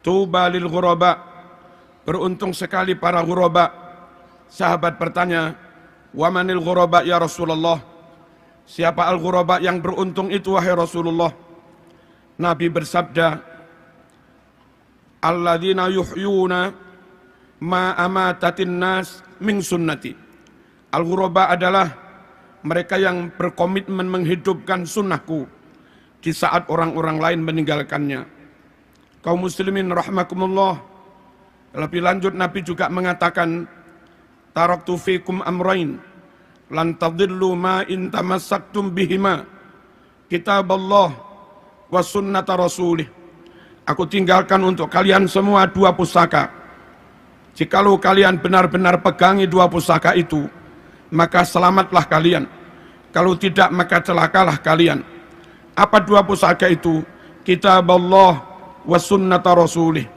Tuba lil ghuraba, beruntung sekali para ghuraba. Sahabat bertanya, wa manil ghuraba ya Rasulullah? Siapa al-ghuraba yang beruntung itu wahai Rasulullah? Nabi bersabda, alladzina yuhyuna ma amatatin nas min sunnati. Al-ghuraba adalah mereka yang berkomitmen menghidupkan sunnahku di saat orang-orang lain meninggalkannya. Kaum muslimin rahimakumullah. Lebih lanjut Nabi juga mengatakan, taraktu fikum amrain lan tadillu ma in tamassaktum bihima, kitaballah wa sunnata rasulih. Aku tinggalkan untuk kalian semua dua pusaka. Jikalau kalian benar-benar pegangi dua pusaka itu, maka selamatlah kalian. Kalau tidak, maka celakalah kalian. Apa dua pusaka itu? Kitaballah wa sunnata rasulih,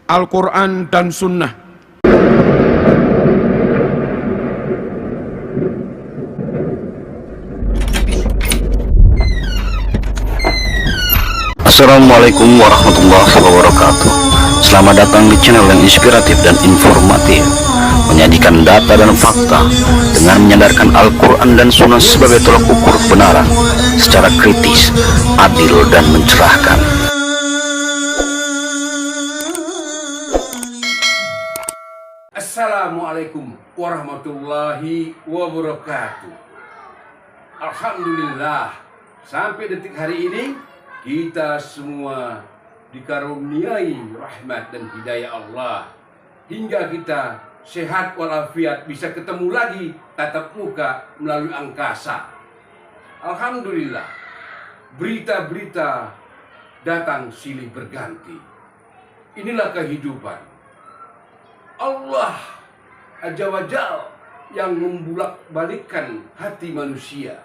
Al-Quran dan sunnah. Assalamualaikum warahmatullahi wabarakatuh. Selamat datang di channel yang inspiratif dan informatif, menyajikan data dan fakta dengan menyandarkan Al-Quran dan Sunnah sebagai tolak ukur kebenaran secara kritis, adil, dan mencerahkan. Assalamualaikum warahmatullahi wabarakatuh. Alhamdulillah, sampai detik hari ini kita semua dikaruniai rahmat dan hidayah Allah, hingga kita sehat walafiat, bisa ketemu lagi tatap muka melalui angkasa. Alhamdulillah, berita-berita datang silih berganti. Inilah kehidupan Allah Azza wa Jalla yang membulak-balikkan hati manusia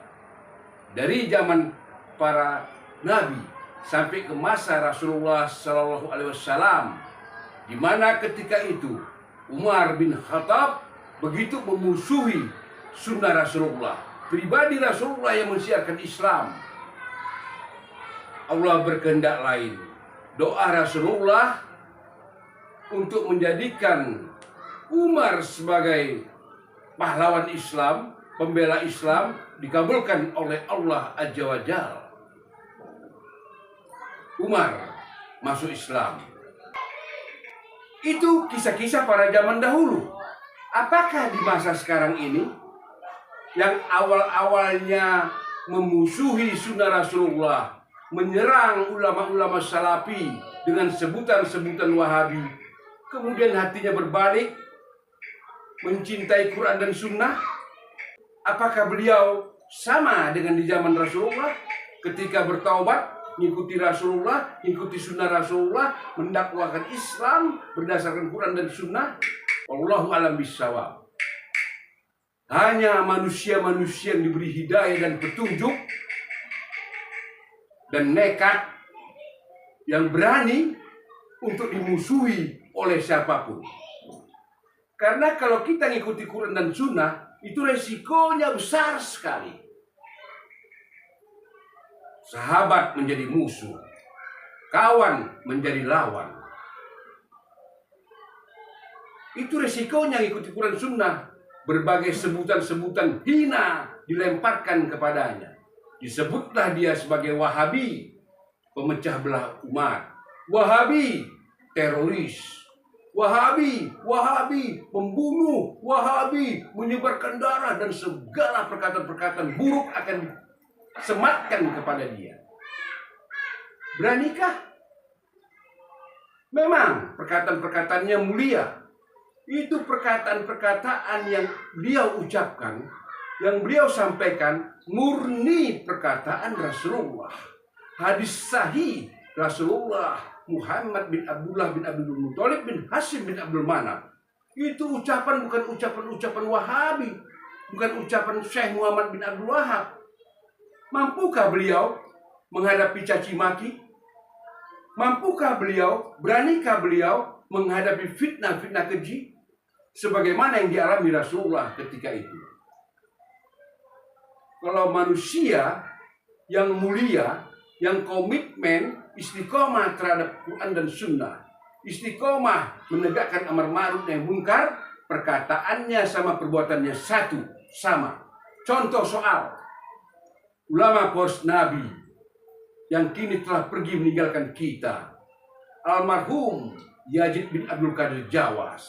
dari zaman para nabi sampai ke masa Rasulullah Sallallahu Alaihi Wasallam, di mana ketika itu Umar bin Khattab begitu memusuhi sunnah Rasulullah, pribadi Rasulullah yang mensiarkan Islam. Allah berkehendak lain. Doa Rasulullah untuk menjadikan Umar sebagai pahlawan Islam, pembela Islam, dikabulkan oleh Allah Azza wa Jalla. Umar masuk Islam. Itu kisah-kisah para zaman dahulu. Apakah di masa sekarang ini, yang awal-awalnya memusuhi sunnah Rasulullah, menyerang ulama-ulama salafi dengan sebutan-sebutan Wahabi, kemudian hatinya berbalik, mencintai Quran dan Sunnah? Apakah beliau sama dengan di zaman Rasulullah ketika bertaubat, mengikuti Rasulullah, mengikuti Sunnah Rasulullah, mendakwakan Islam berdasarkan Quran dan Sunnah? Wallahu a'lam bishawab. Hanya manusia-manusia yang diberi hidayah dan petunjuk dan nekat yang berani untuk dimusuhi oleh siapapun. Karena kalau kita ngikuti Quran dan Sunnah, itu resikonya besar sekali. Sahabat menjadi musuh, kawan menjadi lawan. Itu resikonya ngikuti Quran Sunnah. Berbagai sebutan-sebutan hina dilemparkan kepadanya. Disebutlah dia sebagai Wahabi, pemecah belah umat. Wahabi, teroris. Wahabi, pembunuh. Wahabi, menyebarkan darah, dan segala perkataan-perkataan buruk akan disematkan kepada dia. Beranikah? Memang perkataan-perkataannya mulia. Itu perkataan-perkataan yang beliau ucapkan, yang beliau sampaikan, murni perkataan Rasulullah. Hadis sahih Rasulullah Muhammad bin Abdullah bin Abdul Muthalib bin Hashim bin Abdul Manaf. Itu ucapan bukan ucapan-ucapan Wahabi, bukan ucapan Syekh Muhammad bin Abdul Wahab. Mampukah beliau menghadapi caci maki? Mampukah beliau, beranikah beliau menghadapi fitnah-fitnah keji sebagaimana yang dialami Rasulullah ketika itu? Kalau manusia yang mulia, yang komitmen istiqomah terhadap Quran dan Sunnah, Istiqomah menegakkan amar ma'ruf nahi munkar, perkataannya sama perbuatannya satu, sama. Contoh soal ulama poros Nabi yang kini telah pergi meninggalkan kita, almarhum Yazid bin Abdul Qadir Jawas.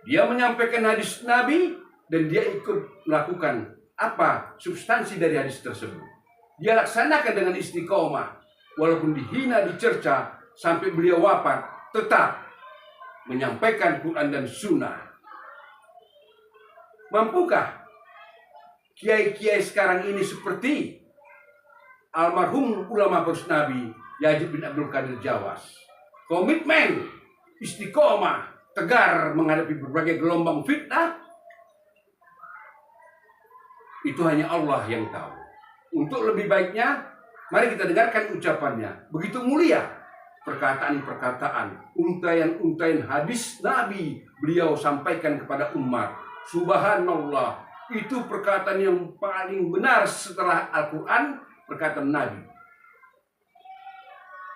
Dia menyampaikan hadis Nabi dan dia ikut melakukan apa substansi dari hadis tersebut. Dia laksanakan dengan istiqomah, walaupun dihina, dicerca, sampai beliau wafat, tetap menyampaikan Quran dan Sunnah. Mampukah kiai-kiai sekarang ini seperti almarhum ulama poros Nabi Yazid bin Abdul Qadir Jawas? Komitmen, istiqomah, tegar menghadapi berbagai gelombang fitnah, itu hanya Allah yang tahu. Untuk lebih baiknya, mari kita dengarkan ucapannya. Begitu mulia perkataan-perkataan, untaian-untaian hadis Nabi beliau sampaikan kepada umat. Subhanallah, itu perkataan yang paling benar setelah Al-Quran, perkataan Nabi.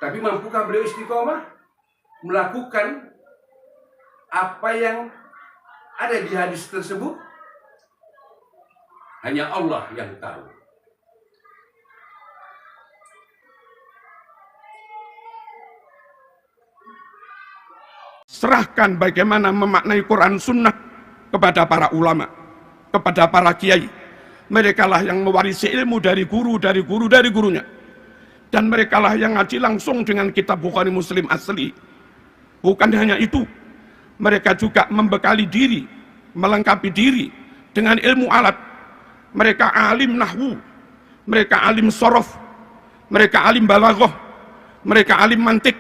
Tapi mampukah beliau istiqomah melakukan apa yang ada di hadis tersebut? Hanya Allah yang tahu. Serahkan bagaimana memaknai Quran Sunnah kepada para ulama, kepada para kiai. Mereka lah yang mewarisi ilmu dari gurunya. Dan mereka lah yang ngaji langsung dengan kitab Bukhari Muslim asli. Bukan hanya itu, mereka juga membekali diri, melengkapi diri dengan ilmu alat. Mereka alim nahwu, mereka alim sorof, mereka alim balaghah, mereka alim mantik,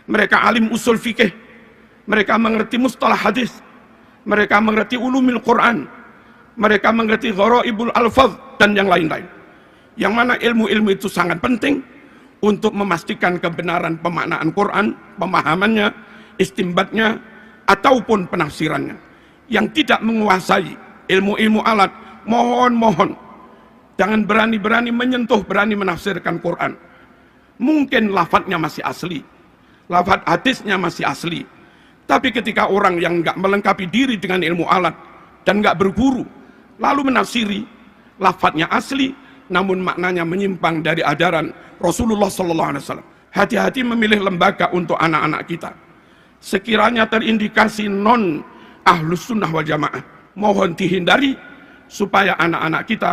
mereka alim usul fikih, mereka mengerti mustalah hadis, mereka mengerti ulumil Quran, mereka mengerti gharaibul alfaz dan yang lain-lain. Yang mana ilmu-ilmu itu sangat penting untuk memastikan kebenaran pemaknaan Quran, pemahamannya, istimbatnya, ataupun penafsirannya. Yang tidak menguasai ilmu-ilmu alat, mohon jangan berani-berani menyentuh, berani menafsirkan Quran. Mungkin lafadznya masih asli, lafadz hadisnya masih asli, tapi ketika orang yang nggak melengkapi diri dengan ilmu alat dan nggak berguru, lalu menafsiri, lafadznya asli namun maknanya menyimpang dari ajaran Rasulullah SAW. Hati-hati memilih lembaga untuk anak-anak kita. Sekiranya terindikasi non ahlus sunnah wal jamaah, mohon dihindari supaya anak-anak kita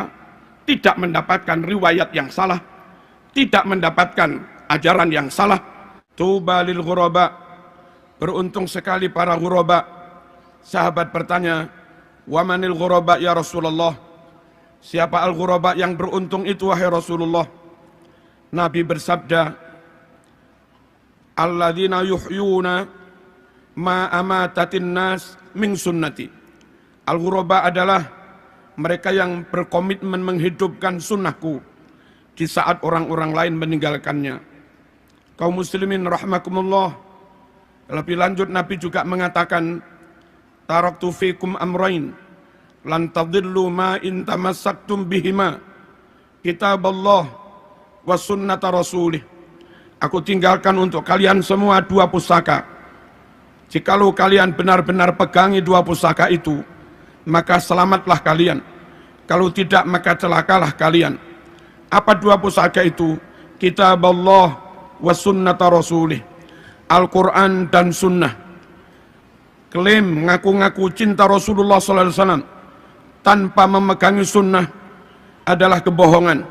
tidak mendapatkan riwayat yang salah, tidak mendapatkan ajaran yang salah. Tuba lil ghuraba, beruntung sekali para ghuraba. Sahabat bertanya, wa manil ghuraba ya Rasulullah? Siapa al-ghuraba yang beruntung itu wahai Rasulullah? Nabi bersabda, alladzina yuhyuna ma amatatin nas min sunnati. Al-ghuraba adalah mereka yang berkomitmen menghidupkan sunnahku di saat orang-orang lain meninggalkannya. Kaum muslimin rahimakumullah. Lebih lanjut Nabi juga mengatakan, taraktu fikum amrain lan tadillu ma in tamassaktum bihima, kitaballah wa sunnata rasulih. Aku tinggalkan untuk kalian semua dua pusaka. Jikalau kalian benar-benar pegangi dua pusaka itu, maka selamatlah kalian. Kalau tidak, maka celakalah kalian. Apa dua pusaka itu? Kitaballah wa sunnata rasulih. Al-Quran dan sunnah. Klaim ngaku-ngaku cinta Rasulullah SAW tanpa memegangi sunnah adalah kebohongan,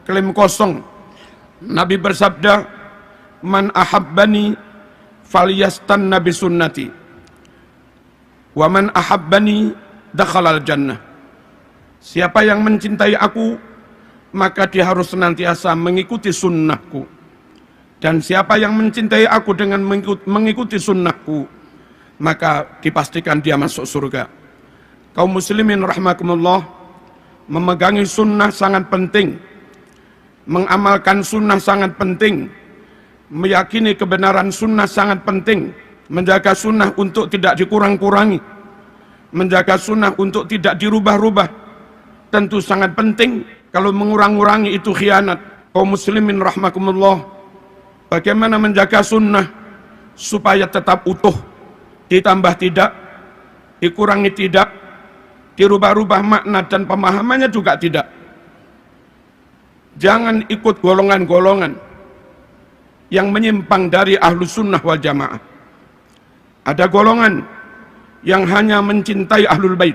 klaim kosong. Nabi bersabda, man ahabbani falyastanna bi sunnati wa man ahabbani dakhalal jannah. Siapa yang mencintai aku, maka dia harus senantiasa mengikuti sunnahku. Dan siapa yang mencintai aku dengan mengikuti sunnahku, maka dipastikan dia masuk surga. Kaum muslimin rahimakumullah, memegangi sunnah sangat penting, mengamalkan sunnah sangat penting, meyakini kebenaran sunnah sangat penting, menjaga sunnah untuk tidak dikurang-kurangi, menjaga sunnah untuk tidak dirubah-rubah, tentu sangat penting. Kalau mengurang-urangi itu khianat. Kaum muslimin rahimakumullah, bagaimana menjaga sunnah? supaya tetap utuh, ditambah tidak, dikurangi tidak, dirubah-rubah makna dan pemahamannya juga tidak. Jangan ikut golongan-golongan yang menyimpang dari Ahlus Sunnah wal Jamaah. Ada golongan yang hanya mencintai Ahlul Bait,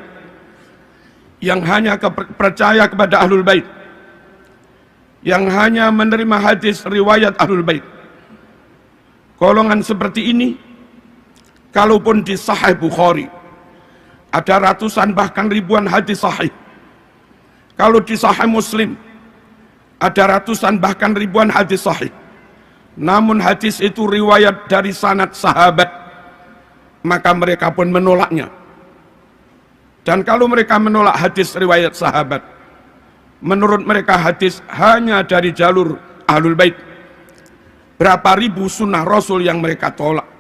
yang hanya percaya kepada Ahlul Bait, yang hanya menerima hadis riwayat Ahlul Bait. Golongan seperti ini, kalaupun di Sahih Bukhari ada ratusan bahkan ribuan hadis sahih, kalau di Sahih Muslim ada ratusan bahkan ribuan hadis sahih, namun hadis itu riwayat dari sanad sahabat, maka mereka pun menolaknya. Dan kalau mereka menolak hadis riwayat sahabat, menurut mereka hadis hanya dari jalur Ahlul Bait. Berapa ribu sunnah Rasul yang mereka tolak.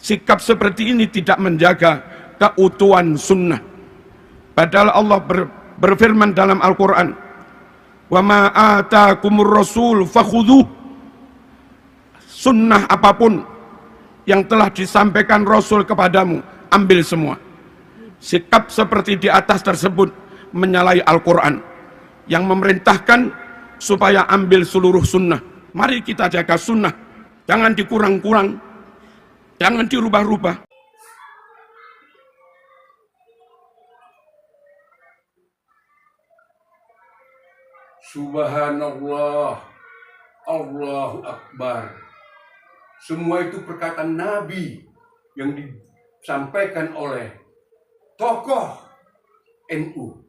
Sikap seperti ini tidak menjaga keutuhan sunnah. Padahal Allah berfirman dalam Al-Quran, wa ma atakumur rasul fakhudhuh. Sunnah apapun yang telah disampaikan Rasul kepadamu, ambil semua. Sikap seperti di atas tersebut menyalahi Al-Quran yang memerintahkan supaya ambil seluruh sunnah. Mari kita jaga sunnah, jangan dikurang-kurang, jangan dirubah-rubah. Subhanallah, Allahu Akbar. Semua itu perkataan Nabi yang disampaikan oleh tokoh NU,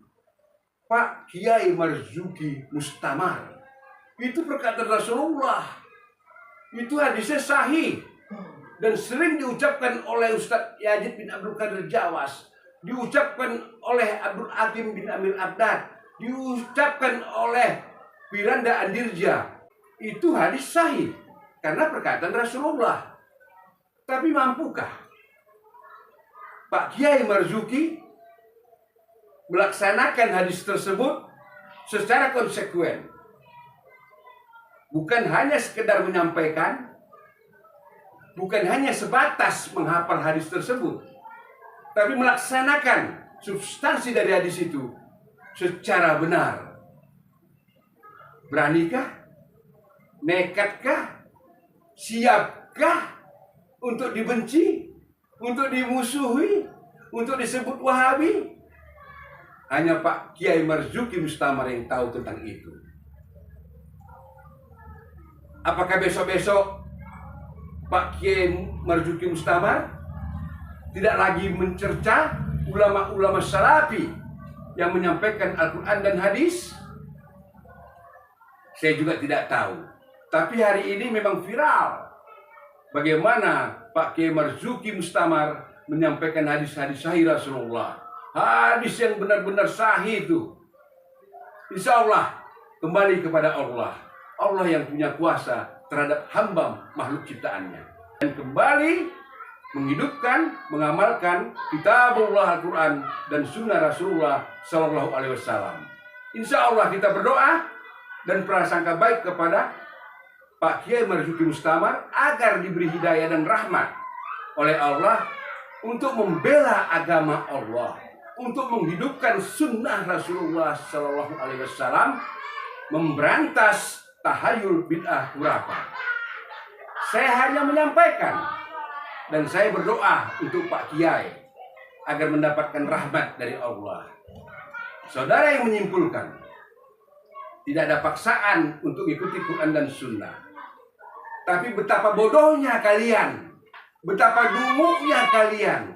Pak Kiai Marzuki Mustamar. Itu perkataan Rasulullah. Itu hadisnya sahih dan sering diucapkan oleh Ustadz Yazid bin Abdul Qadir Jawas, diucapkan oleh Abdul Hakim bin Amir Abdad, diucapkan oleh Firanda Andirja. Itu hadis sahih karena perkataan Rasulullah. Tapi mampukah Pak Kiai Marzuki melaksanakan hadis tersebut secara konsekuen? Bukan hanya sekedar menyampaikan, bukan hanya sebatas menghafal hadis tersebut, tapi melaksanakan substansi dari hadis itu secara benar. Beranikah? Nekatkah? Siapkah untuk dibenci? Untuk dimusuhi? Untuk disebut Wahabi? Hanya Pak Kiai Marzuki Mustamar yang tahu tentang itu. Apakah besok-besok Pak Kiai Marzuki Mustamar tidak lagi mencerca ulama-ulama salafi yang menyampaikan Al-Quran dan hadis? Saya juga tidak tahu. Tapi hari ini memang viral bagaimana Pak Kiai Marzuki Mustamar menyampaikan hadis-hadis sahih Rasulullah. Hadis yang benar-benar sahih itu. Insya Allah kembali kepada Allah. Allah yang punya kuasa terhadap hamba makhluk ciptaannya. Dan kembali menghidupkan, mengamalkan kitabullah Al-Quran dan sunnah Rasulullah Sallallahu Alaihi Wasallam. Insya Allah kita berdoa dan prasangka baik kepada Pak Kiai Marzuki Mustamar agar diberi hidayah dan rahmat oleh Allah untuk membela agama Allah, untuk menghidupkan sunnah Rasulullah Sallallahu Alaihi Wasallam, memberantas tahayul bid'ah khurafah. Saya hanya menyampaikan dan saya berdoa untuk Pak Kiai agar mendapatkan rahmat dari Allah. Saudara yang menyimpulkan, tidak ada paksaan untuk ikuti Quran dan Sunnah. Tapi betapa bodohnya kalian, betapa dunguknya kalian,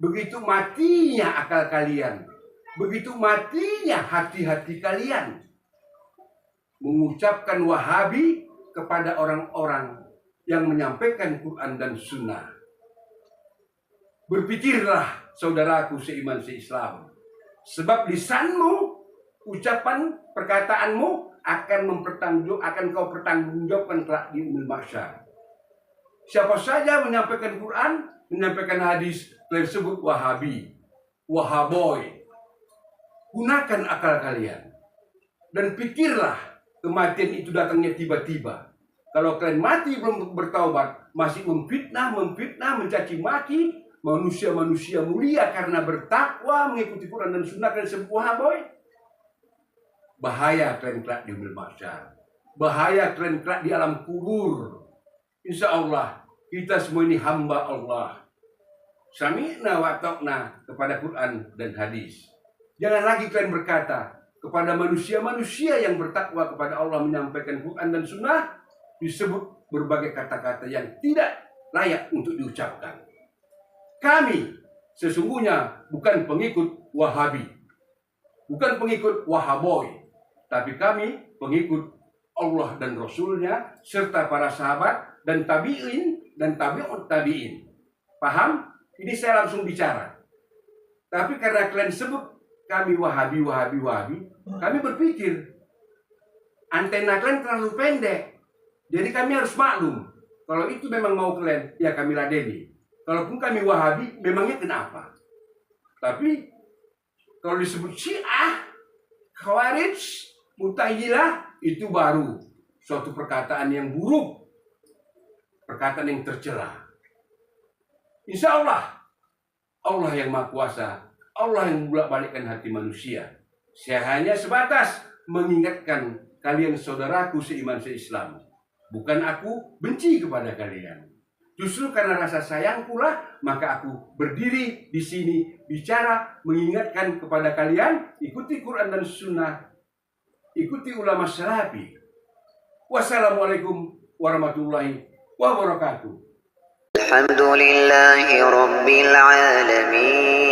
begitu matinya akal kalian, begitu matinya hati-hati kalian mengucapkan Wahabi kepada orang-orang yang menyampaikan Quran dan Sunnah. Berpikirlah saudaraku seiman seislam, sebab lisanmu, ucapan perkataanmu akan kau pertanggungjawabkan kelak di yaumil mahsyar. Siapa saja menyampaikan Quran, menyampaikan hadis tersebut Wahabi, Wahaboy. Gunakan akal kalian dan pikirlah kematian itu datangnya tiba-tiba. Kalau kalian mati belum bertaubat, masih memfitnah, mencaci maki manusia-manusia mulia karena bertakwa, mengikuti Quran dan Sunnah, kalian sebuah boy. Bahaya kalian kelak di yaumil mahsyar. Bahaya kalian kelak di alam kubur. Insya Allah kita semua ini hamba Allah. Sami'na wa ta'na kepada Quran dan hadis. Jangan lagi kalian berkata kepada manusia-manusia yang bertakwa kepada Allah, menyampaikan Quran dan Sunnah, disebut berbagai kata-kata yang tidak layak untuk diucapkan. Kami sesungguhnya bukan pengikut Wahabi, bukan pengikut Wahaboy, tapi kami pengikut Allah dan Rasulnya serta para sahabat dan tabi'in dan tabi'ut tabi'in. Paham? Ini saya langsung bicara. Tapi karena kalian sebut kami Wahabi, kami berpikir antena kalian terlalu pendek. Jadi kami harus maklum. Kalau itu memang mau kalian, ya kami ladeni. Kalaupun kami Wahabi, memangnya kenapa? Tapi kalau disebut Syiah, Khawarij, Mu'tazilah, itu baru suatu perkataan yang buruk, perkataan yang tercela. Insya Allah, Allah yang Maha Kuasa, Allah yang bolak-balikkan hati manusia. Saya hanya sebatas mengingatkan kalian saudaraku seiman seislam. Bukan aku benci kepada kalian. Justru karena rasa sayangku lah, maka aku berdiri di sini bicara mengingatkan kepada kalian, ikuti Quran dan Sunnah, ikuti ulama salafi. Wassalamualaikum warahmatullahi wabarakatuh. Alhamdulillahi Rabbil Alamin.